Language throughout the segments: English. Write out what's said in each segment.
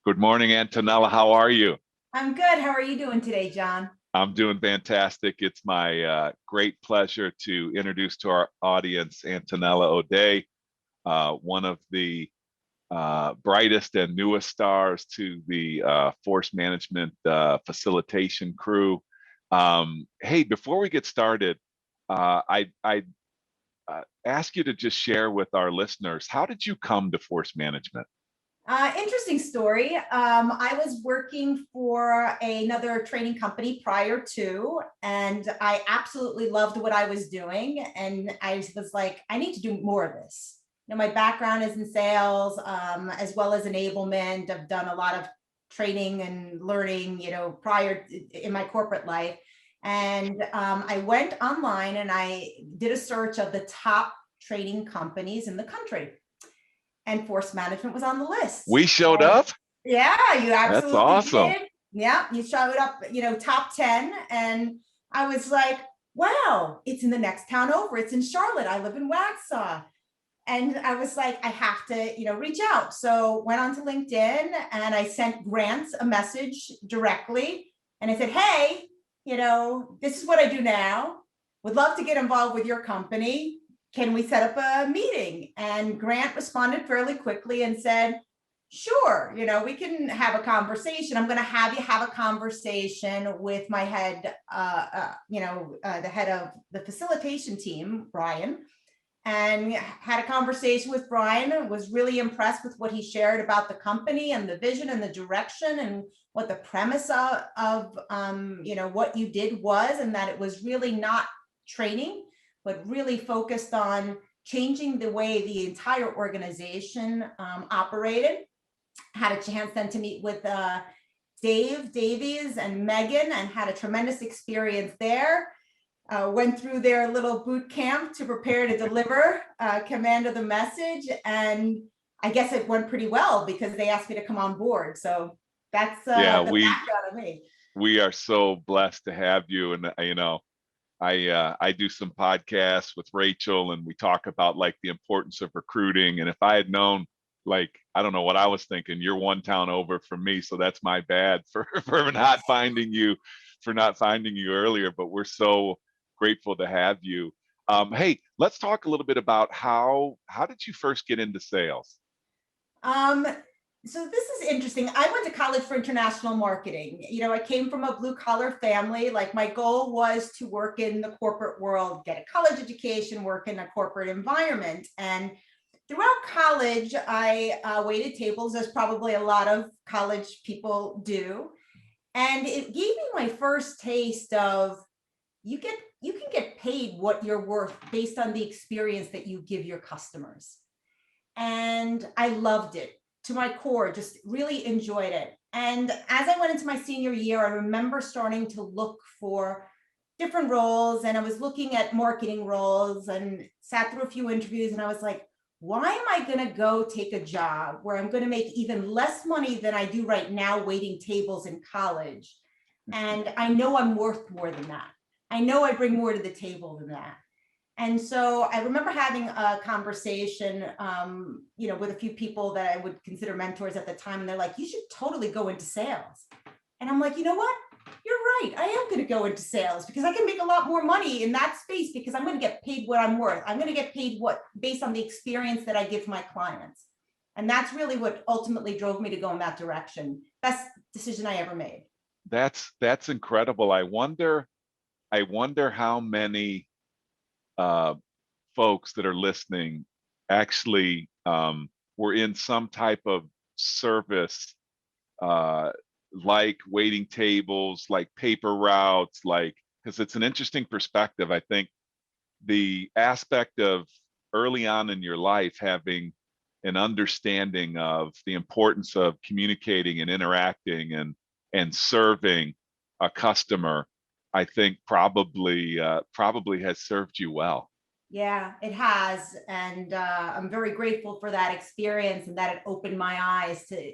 Good morning, Antonella. How are you? I'm good. How are you doing today, John? I'm doing fantastic. It's my great pleasure to introduce to our audience Antonella O'Day, one of the brightest and newest stars to the force management facilitation crew. Hey, before we get started, I ask you to just share with our listeners, how did you come to force management? Interesting story. I was working for another training company prior to, and I absolutely loved what I was doing. And I was like, I need to do more of this. My background is in sales, as well as enablement. I've done a lot of training and learning, prior in my corporate life. And I went online and I did a search of the top training companies in the country, and force management was on the list. We showed And up? yeah, you That's absolutely awesome. did. Yeah, you showed up, top 10. And I was like, wow, it's in the next town over. It's in Charlotte. I live in Waxhaw. And I was like, I have to, reach out. So went on to LinkedIn and I sent Grant a message directly. And I said, hey, this is what I do now. Would love to get involved with your company. Can we set up a meeting? And Grant responded fairly quickly and said, sure, we can have a conversation. I'm going to have you have a conversation with my head, the head of the facilitation team, Brian. And had a conversation with Brian, was really impressed with what he shared about the company and the vision and the direction and what the premise of what you did was, and that it was really not training, but really focused on changing the way the entire organization operated. Had a chance then to meet with Dave Davies and Megan, and had a tremendous experience there. Went through their little boot camp to prepare to deliver command of the message. And I guess it went pretty well because they asked me to come on board. So that's Yeah, the we background of me. we are so blessed to have you. And I do some podcasts with Rachel, and we talk about like the importance of recruiting. And if I had known, like, I don't know what I was thinking. You're one town over from me, so that's my bad for not finding you earlier. But we're so grateful to have you. Hey, let's talk a little bit about how did you first get into sales? Um, so this is interesting. I went to college for international marketing. I came from a blue collar family. Like, my goal was to work in the corporate world, get a college education, work in a corporate environment. And throughout college, I waited tables, as probably a lot of college people do. And it gave me my first taste of, you can get paid what you're worth based on the experience that you give your customers. And I loved it to my core, just really enjoyed it. And as I went into my senior year, I remember starting to look for different roles, and I was looking at marketing roles and sat through a few interviews, and I was like, why am I going to go take a job where I'm going to make even less money than I do right now waiting tables in college? And I know I'm worth more than that. I know I bring more to the table than that. And so I remember having a conversation, with a few people that I would consider mentors at the time. And they're like, you should totally go into sales. And I'm like, you know what? You're right. I am going to go into sales because I can make a lot more money in that space, because I'm going to get paid what I'm worth. I'm going to get paid what based on the experience that I give my clients. And that's really what ultimately drove me to go in that direction. Best decision I ever made. That's incredible. I wonder how many uh, folks that are listening actually were in some type of service, uh, like waiting tables, like paper routes, like, because it's an interesting perspective. I think the aspect of early on in your life having an understanding of the importance of communicating and interacting and serving a customer, I think probably has served you well. Yeah, it has. And I'm very grateful for that experience, and that it opened my eyes to,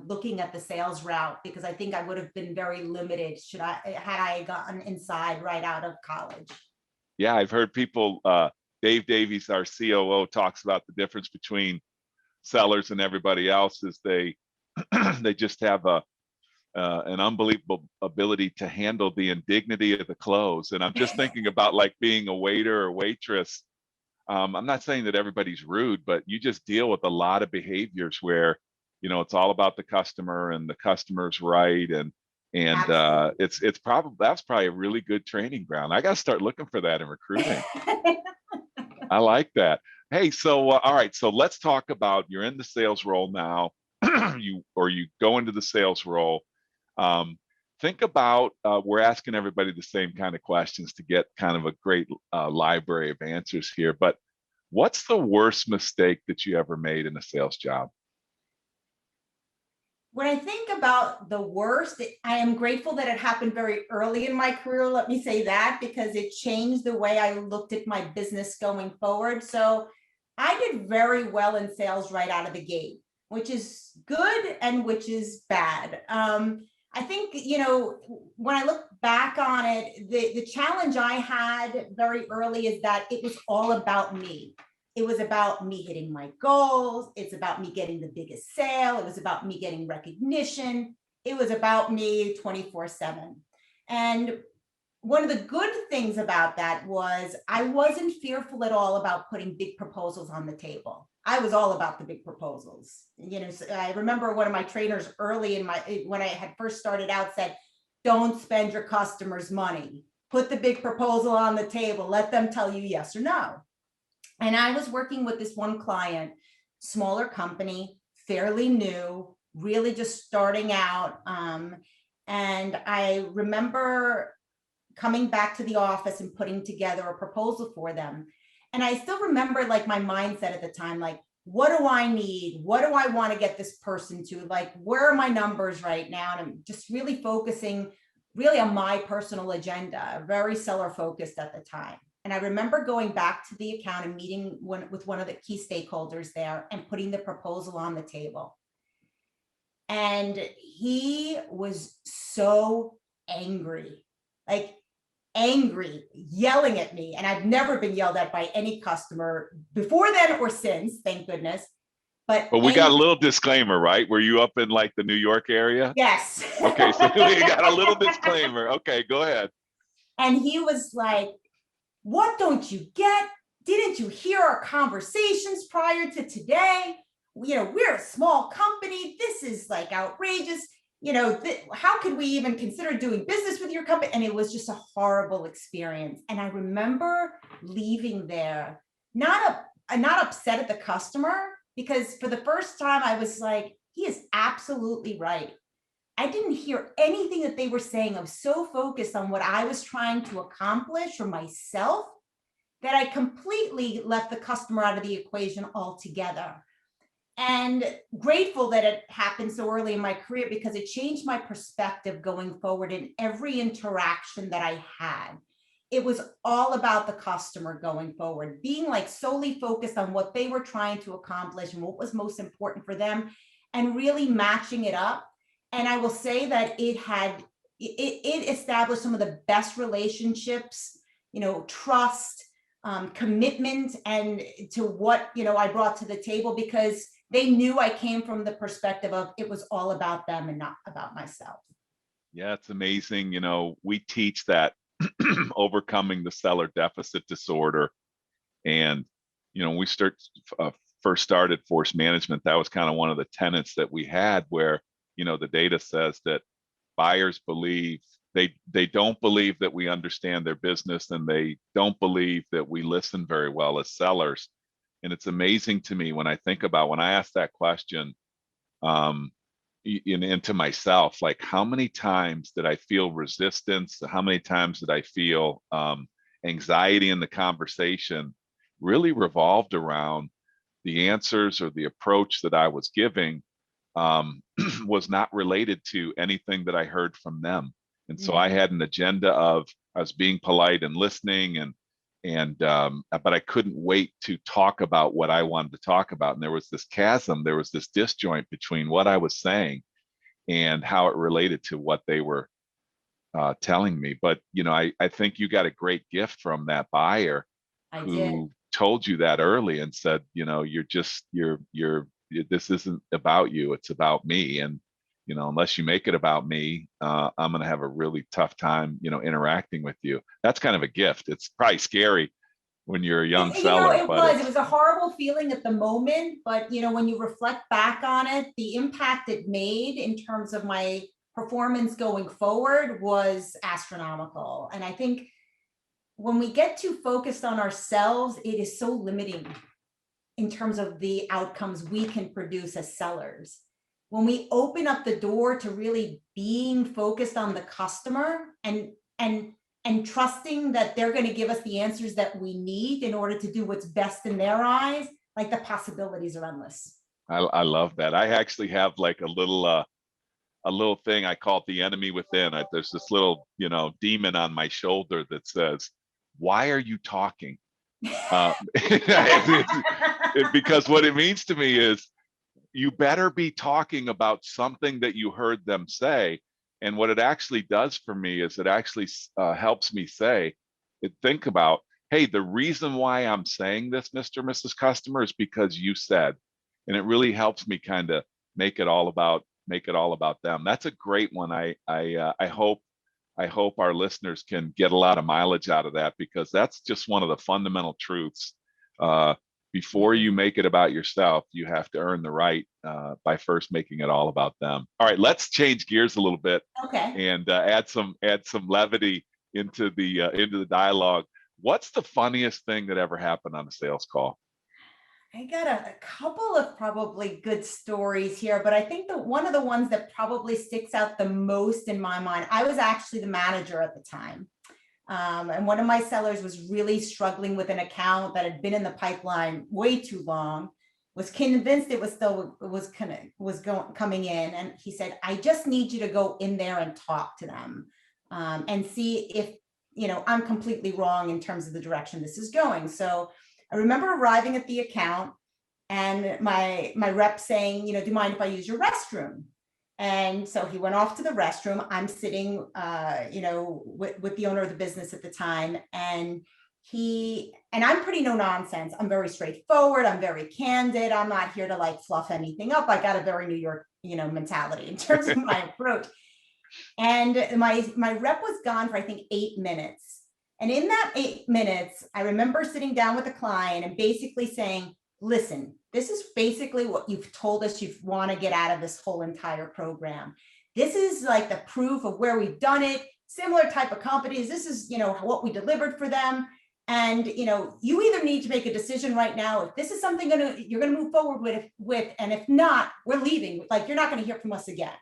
looking at the sales route, because I think I would have been very limited had I gotten inside right out of college. Yeah, I've heard people. Dave Davies, our COO, talks about the difference between sellers and everybody else is they just have an unbelievable ability to handle the indignity of the close. And I'm just thinking about like being a waiter or waitress. I'm not saying that everybody's rude, but you just deal with a lot of behaviors where, it's all about the customer and the customer's right. And Absolutely. it's probably, that's probably a really good training ground. I got to start looking for that in recruiting. I like that. Hey, so all right, so let's talk about, you're in the sales role now, you go into the sales role. Um, think about, we're asking everybody the same kind of questions to get kind of a great library of answers here. But what's the worst mistake that you ever made in a sales job? When I think about the worst, I am grateful that it happened very early in my career. Let me say that, because it changed the way I looked at my business going forward. So I did very well in sales right out of the gate, which is good and which is bad. I think, when I look back on it, the challenge I had very early is that it was all about me. It was about me hitting my goals. It's about me getting the biggest sale. It was about me getting recognition. It was about me 24/7. And one of the good things about that was I wasn't fearful at all about putting big proposals on the table. I was all about the big proposals. So I remember one of my trainers early when I had first started out said, don't spend your customers' money. Put the big proposal on the table. Let them tell you yes or no. And I was working with this one client, smaller company, fairly new, really just starting out. And I remember coming back to the office and putting together a proposal for them. And I still remember like my mindset at the time, like, what do I need? What do I want to get this person to? Like, where are my numbers right now? And I'm just really focusing really on my personal agenda, very seller focused at the time. And I remember going back to the account and meeting with one of the key stakeholders there and putting the proposal on the table. And he was so angry, like angry, yelling at me. And I've never been yelled at by any customer before then or since, thank goodness. But We got a little disclaimer, right? Were you up in like the New York area? yes. Okay, so we got a little disclaimer. Okay, go ahead. And he was like, what don't you get? Didn't you hear our conversations prior to today? We're a small company. This is like outrageous. How could we even consider doing business with your company? And it was just a horrible experience. And I remember leaving there, not upset at the customer, because for the first time I was like, he is absolutely right. I didn't hear anything that they were saying. I was so focused on what I was trying to accomplish for myself that I completely left the customer out of the equation altogether. And grateful that it happened so early in my career, because it changed my perspective going forward in every interaction that I had. It was all about the customer going forward, being like solely focused on what they were trying to accomplish and what was most important for them, and really matching it up. And I will say that it established some of the best relationships, trust, commitment, and to what I brought to the table, because they knew I came from the perspective of it was all about them and not about myself. Yeah, it's amazing. We teach that overcoming the seller deficit disorder. And, we first started Force Management. That was kind of one of the tenets that we had, where, the data says that buyers believe they don't believe that we understand their business, and they don't believe that we listen very well as sellers. And it's amazing to me when I think about, when I ask that question, into myself, like, how many times did I feel resistance? How many times did I feel anxiety in the conversation really revolved around the answers or the approach that I was giving was not related to anything that I heard from them. And so I had an agenda of, I was being polite and listening, but I couldn't wait to talk about what I wanted to talk about. And there was this chasm, there was this disjoint between what I was saying and how it related to what they were telling me. But, I think you got a great gift from that buyer I did. who told you that early and said, you're this isn't about you, it's about me. And, unless you make it about me, I'm going to have a really tough time, interacting with you. That's kind of a gift. It's probably scary when you're a young seller, It but was. It was a horrible feeling at the moment, but when you reflect back on it, the impact it made in terms of my performance going forward was astronomical. And I think when we get too focused on ourselves, it is so limiting in terms of the outcomes we can produce as sellers. When we open up the door to really being focused on the customer and trusting that they're going to give us the answers that we need in order to do what's best in their eyes, like the possibilities are endless. I love that. I actually have like a little thing I call it the enemy within. There's this little, demon on my shoulder that says, "Why are you talking?" Because what it means to me is you better be talking about something that you heard them say. And what it actually does for me is it actually helps me think about, hey, the reason why I'm saying this, Mr. and Mrs. Customer, is because you said, and it really helps me kind of make it all about them. That's a great one. I hope our listeners can get a lot of mileage out of that, because that's just one of the fundamental truths. Before you make it about yourself, you have to earn the right by first making it all about them. All right, let's change gears a little bit. Okay. And add some levity into the dialogue. What's the funniest thing that ever happened on a sales call? I got a couple of probably good stories here, but I think one of the ones that probably sticks out the most in my mind, I was actually the manager at the time. And one of my sellers was really struggling with an account that had been in the pipeline way too long, was convinced it was coming in. And he said, "I just need you to go in there and talk to them and see if, I'm completely wrong in terms of the direction this is going." So I remember arriving at the account and my rep saying, "Do you mind if I use your restroom?" And so he went off to the restroom. I'm sitting, with the owner of the business at the time. And I'm pretty no nonsense. I'm very straightforward. I'm very candid. I'm not here to like fluff anything up. I got a very New York, mentality in terms of my approach. And my rep was gone for, I think, 8 minutes. And in that 8 minutes, I remember sitting down with the client and basically saying, "Listen, this is basically what you've told us you want to get out of this whole entire program. This is like the proof of where we've done it, similar type of companies. This is, what we delivered for them. And, you either need to make a decision right now if this is something you're going to move forward with, and if not, we're leaving. Like, you're not going to hear from us again."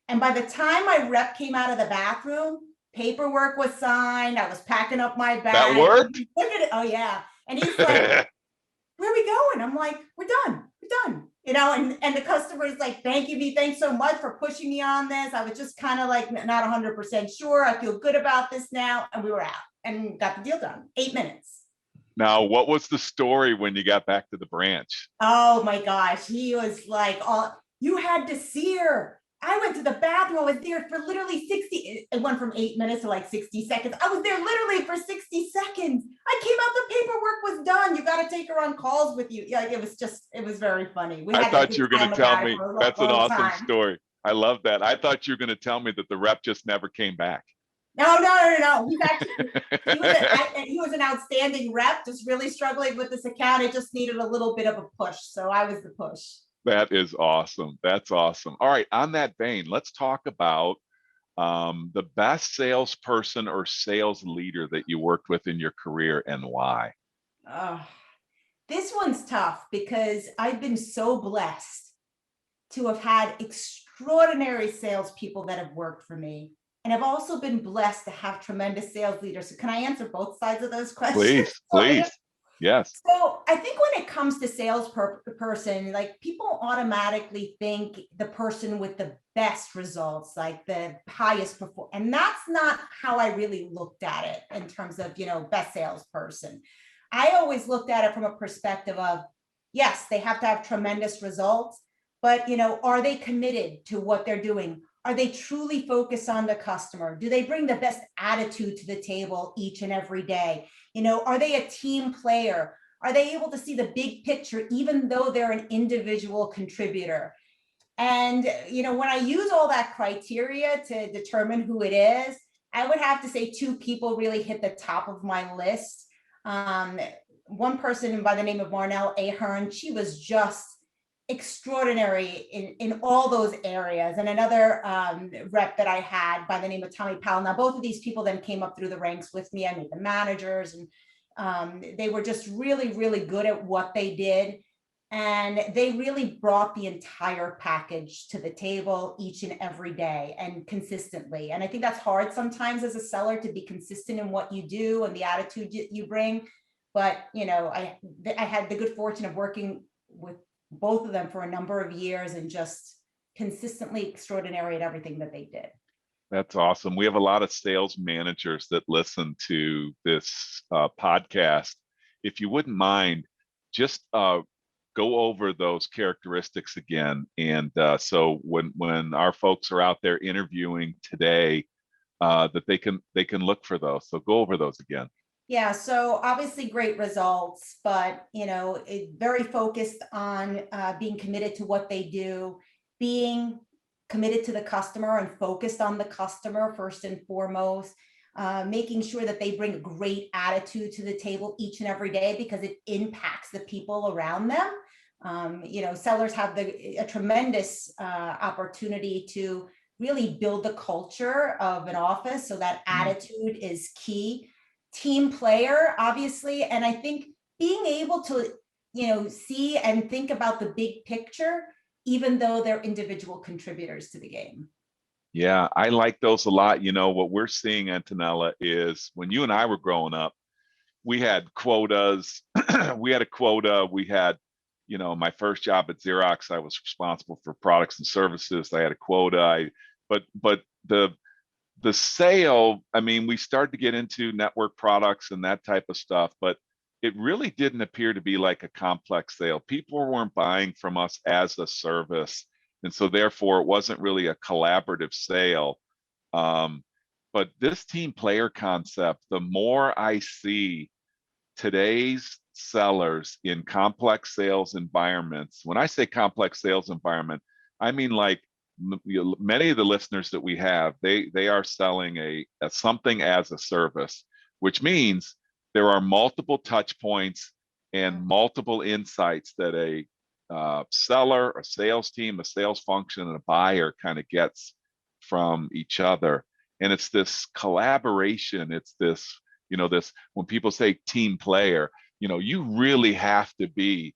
And by the time my rep came out of the bathroom, paperwork was signed. I was packing up my bag. That worked? Look at it. Oh, yeah. And he's like, "Where are we going?" I'm like, "We're done. We're done." And the customer is like, "Thanking me. Thanks so much for pushing me on this. I was just kind of like not 100% sure. I feel good about this now." And we were out and got the deal done. 8 minutes. Now, what was the story when you got back to the branch? Oh my gosh. He was like, "Oh, you had to see her. I went to the bathroom. I was there for literally 60. It went from 8 minutes to like 60 seconds. I was there literally for 60 seconds. I came out, the paperwork was done. You got to take her on calls with you." Like, it was very funny. I thought you were going to tell me that's an awesome story. I love that. I thought you were going to tell me that the rep just never came back. No. He's actually, he was an outstanding rep, just really struggling with this account. It just needed a little bit of a push. So I was the push. That is awesome. That's awesome. All right. On that vein, let's talk about the best salesperson or sales leader that you worked with in your career and why. This one's tough because I've been so blessed to have had extraordinary salespeople that have worked for me. And I've also been blessed to have tremendous sales leaders. So can I answer both sides of those questions? Please. Yes. So I think when it comes to salesperson, like, people automatically think the person with the best results, like the highest perform, and that's not how I really looked at it in terms of, best salesperson. I always looked at it from a perspective of, yes, they have to have tremendous results, but, are they committed to what they're doing? Are they truly focused on the customer? Do they bring the best attitude to the table each and every day? Are they a team player? Are they able to see the big picture, even though they're an individual contributor? And, when I use all that criteria to determine who it is, I would have to say two people really hit the top of my list. Um, One person by the name of Marnell Ahern, she was just extraordinary in all those areas. And another rep that I had by the name of Tommy Powell. Now, both of these people then came up through the ranks with me. I made them managers, and they were just really, really good at what they did. And they really brought the entire package to the table each and every day and consistently. And I think that's hard sometimes as a seller, to be consistent in what you do and the attitude you bring. But, I had the good fortune of working with both of them for a number of years and just consistently extraordinary at everything that they did. That's awesome. We have a lot of sales managers that listen to this podcast. If you wouldn't mind, just go over those characteristics again. And so when our folks are out there interviewing today, that they can look for those. So go over those again. Yeah, so obviously great results, but very focused on being committed to what they do, being committed to the customer and focused on the customer first and foremost, making sure that they bring a great attitude to the table each and every day, because it impacts the people around them. Sellers have a tremendous opportunity to really build the culture of an office, so that attitude is key. Team player, obviously. And I think being able to, see and think about the big picture, even though they're individual contributors to the game. Yeah, I like those a lot. What we're seeing, Antonella, is when you and I were growing up, we had quotas. We had a quota. We had, my first job at Xerox, I was responsible for products and services. I had a quota. But the sale, I mean, we started to get into network products and that type of stuff, but it really didn't appear to be like a complex sale. People weren't buying from us as a service. And so therefore it wasn't really a collaborative sale. But this team player concept, the more I see today's sellers in complex sales environments, when I say complex sales environment, I mean like many of the listeners that we have, they are selling a something as a service, which means there are multiple touch points and multiple insights that a seller, a sales team, a sales function, and a buyer kind of gets from each other. And it's this collaboration. It's this, this when people say team player, you really have to be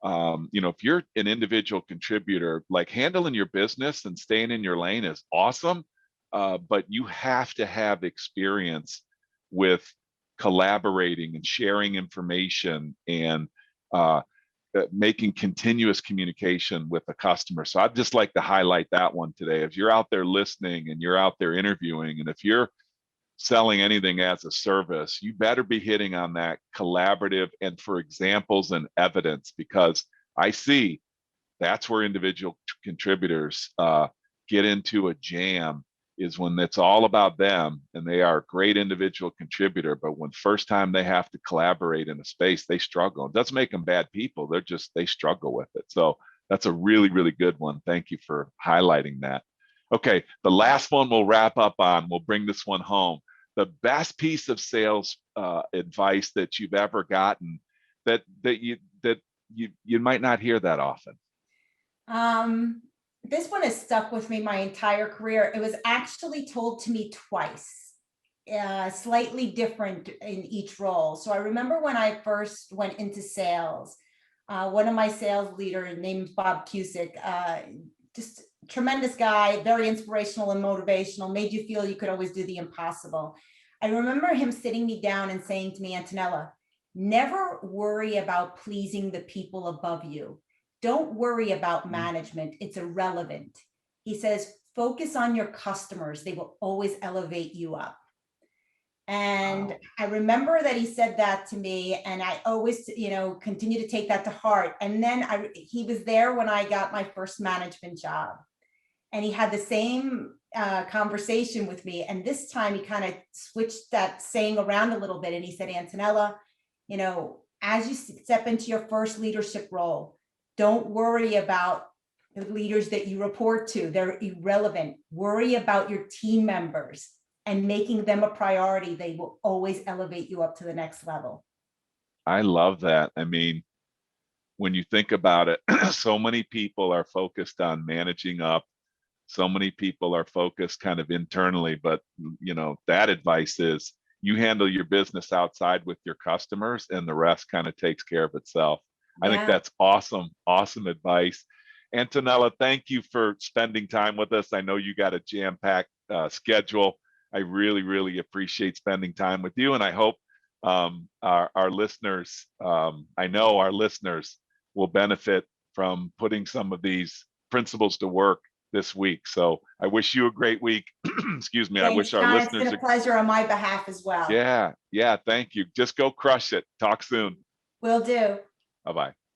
if you're an individual contributor, like handling your business and staying in your lane is awesome, but you have to have experience with collaborating and sharing information and making continuous communication with the customer. So I'd just like to highlight that one today. If you're out there listening and you're out there interviewing, and if you're selling anything as a service, you better be hitting on that collaborative and for examples and evidence, because I see that's where individual contributors get into a jam, is when it's all about them and they are a great individual contributor. But when first time they have to collaborate in a space, they struggle. It doesn't make them bad people. They struggle with it. So that's a really, really good one. Thank you for highlighting that. Okay, the last one we'll wrap up on, we'll bring this one home. The best piece of sales advice that you've ever gotten that you might not hear that often. This one has stuck with me my entire career. It was actually told to me twice, slightly different in each role. So I remember when I first went into sales, one of my sales leaders named Bob Cusick, just tremendous guy, very inspirational and motivational, made you feel you could always do the impossible. I remember him sitting me down and saying to me, Antonella, never worry about pleasing the people above you. Don't worry about management. It's irrelevant. He says, focus on your customers. They will always elevate you up. And wow. I remember that he said that to me, and I always, continue to take that to heart. And then he was there when I got my first management job, and he had the same conversation with me. And this time he kind of switched that saying around a little bit. And he said, Antonella, as you step into your first leadership role, don't worry about the leaders that you report to. They're irrelevant. Worry about your team members and making them a priority. They will always elevate you up to the next level. I love that. I mean, when you think about it, so many people are focused on managing up. So many people are focused kind of internally, but that advice is you handle your business outside with your customers and the rest kind of takes care of itself. I think Yeah. that's awesome, awesome advice. Antonella, thank you for spending time with us. I know you got a jam-packed schedule. I really, really appreciate spending time with you. And I hope our listeners, I know our listeners will benefit from putting some of these principles to work this week. So I wish you a great week. Excuse me. I Thanks, wish our John. It's been listeners, a pleasure on my behalf as well. yeah, thank you. Just go crush it. Talk soon. Will do. Bye bye.